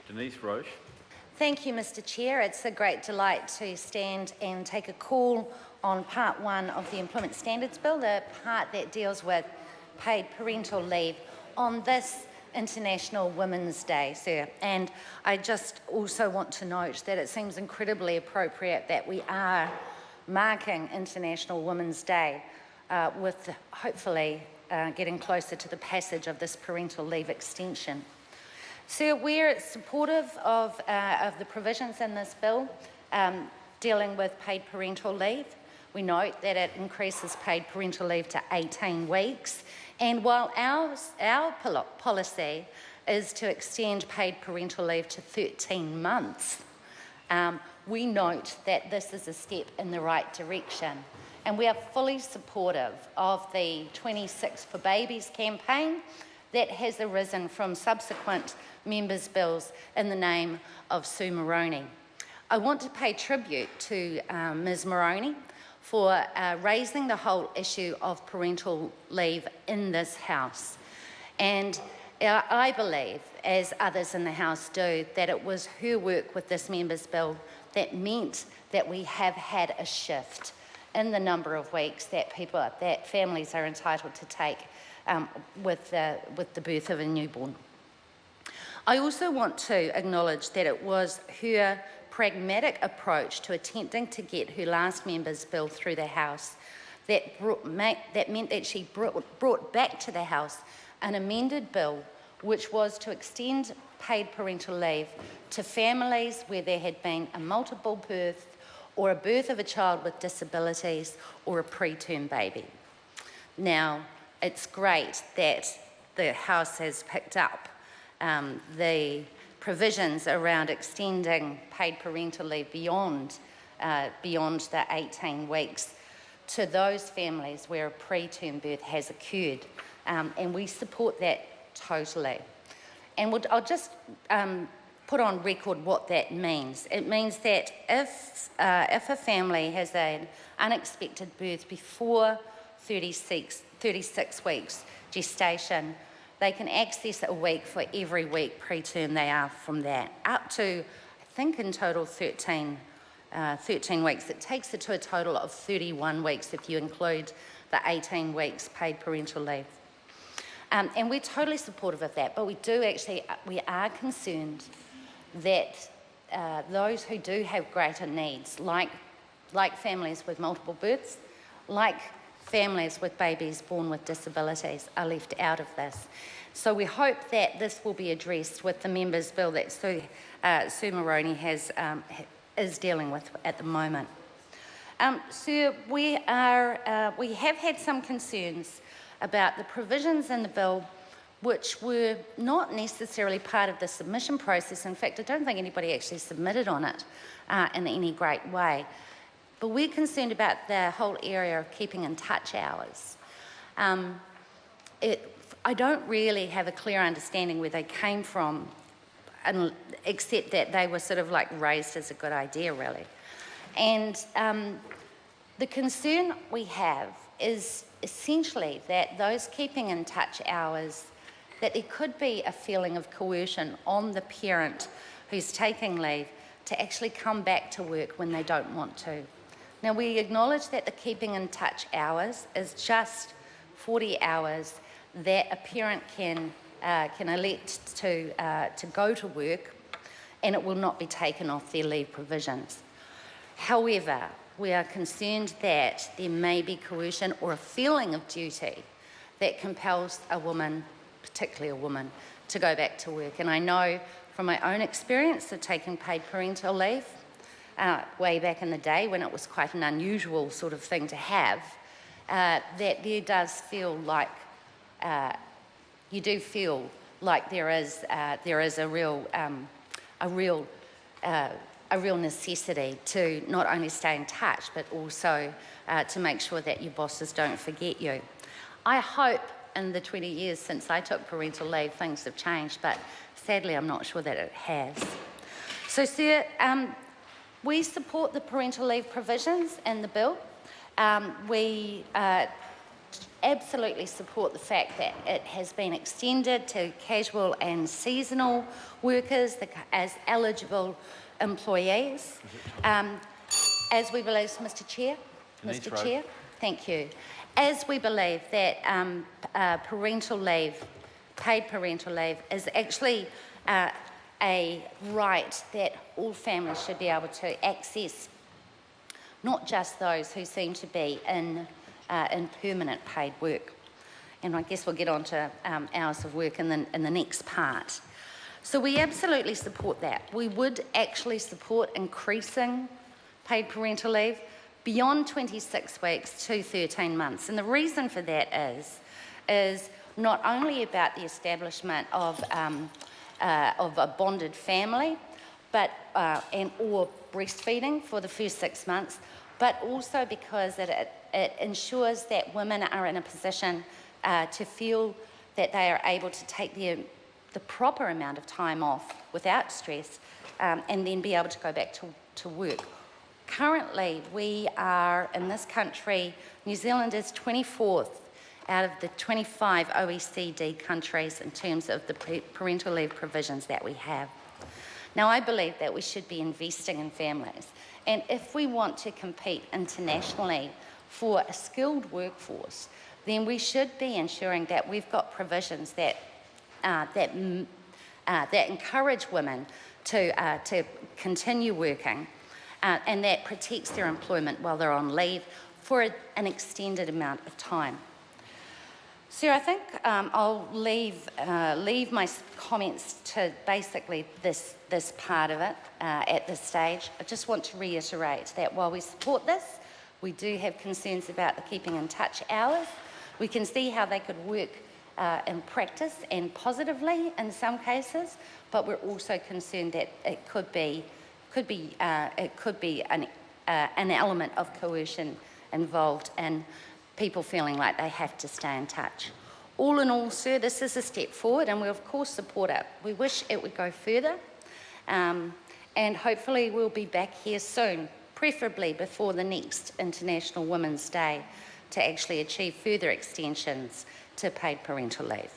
Denise Roche. Thank you, Mr. Chair. It's a great delight to stand and take a call on part one of the Employment Standards Bill, the part that deals with paid parental leave on this International Women's Day, sir. And I just also want to note that it seems incredibly appropriate that we are marking International Women's Day with hopefully getting closer to the passage of this parental leave extension. So we're supportive of the provisions in this bill dealing with paid parental leave. We note that it increases paid parental leave to 18 weeks. And while our policy is to extend paid parental leave to 13 months, we note that this is a step in the right direction. And we are fully supportive of the 26 for Babies campaign that has arisen from subsequent members' bills in the name of Sue Moroney. I want to pay tribute to Ms Moroney for raising the whole issue of parental leave in this House. And I believe, as others in the House do, that it was her work with this members' bill that meant that we have had a shift in the number of weeks that families are entitled to take with the birth of a newborn. I also want to acknowledge that it was her pragmatic approach to attempting to get her last member's bill through the House that meant that she brought back to the House an amended bill which was to extend paid parental leave to families where there had been a multiple birth or a birth of a child with disabilities or a preterm baby. Now, it's great that the House has picked up the provisions around extending paid parental leave beyond the 18 weeks to those families where a preterm birth has occurred, and we support that totally. And I'll just put on record what that means. It means that if a family has an unexpected birth before 36 weeks gestation, they can access a week for every week preterm they are from that, up to, I think in total 13 weeks. It takes it to a total of 31 weeks if you include the 18 weeks paid parental leave. And we're totally supportive of that, but we are concerned that those who do have greater needs, like families with multiple births, like families with babies born with disabilities, are left out of this. So we hope that this will be addressed with the members' bill that Sue Moroney is dealing with at the moment. Sir, we have had some concerns about the provisions in the bill which were not necessarily part of the submission process. In fact, I don't think anybody actually submitted on it in any great way. But we're concerned about the whole area of keeping in touch hours. I don't really have a clear understanding where they came from, except that they were sort of like raised as a good idea, really. And the concern we have is essentially that those keeping in touch hours, that there could be a feeling of coercion on the parent who's taking leave to actually come back to work when they don't want to. Now, we acknowledge that the keeping in touch hours is just 40 hours that a parent can elect to go to work, and it will not be taken off their leave provisions. However, we are concerned that there may be coercion or a feeling of duty that compels a woman, particularly a woman, to go back to work. And I know from my own experience of taking paid parental leave, way back in the day when it was quite an unusual sort of thing to have, that there does feel like, you do feel like there is a real necessity to not only stay in touch, but also to make sure that your bosses don't forget you. I hope in the 20 years since I took parental leave, things have changed, but sadly, I'm not sure that it has. So, sir, we support the parental leave provisions in the bill. absolutely support the fact that it has been extended to casual and seasonal workers as eligible employees. As we believe, Mr. Chair, thank you. As we believe that parental leave, paid parental leave, is actually a right that all families should be able to access, not just those who seem to be in permanent paid work. And I guess we'll get on to hours of work in the next part. So we absolutely support that. We would actually support increasing paid parental leave beyond 26 weeks to 13 months. And the reason for that is not only about the establishment of a bonded family, but or breastfeeding for the first 6 months, but also because it ensures that women are in a position to feel that they are able to take the proper amount of time off without stress, and then be able to go back to work. Currently, we are, in this country, New Zealand is 24th out of the 25 OECD countries in terms of the parental leave provisions that we have. Now, I believe that we should be investing in families, and if we want to compete internationally for a skilled workforce, then we should be ensuring that we've got provisions that encourage women to continue working, and that protects their employment while they're on leave for an extended amount of time. So I think I'll leave my comments to basically this part of it at this stage. I just want to reiterate that while we support this, we do have concerns about the keeping in touch hours. We can see how they could work in practice and positively in some cases, but we're also concerned that it could be an element of coercion involved in people feeling like they have to stay in touch. All in all, sir, this is a step forward, and we of course support it. We wish it would go further, and hopefully we'll be back here soon, preferably before the next International Women's Day, to actually achieve further extensions to paid parental leave.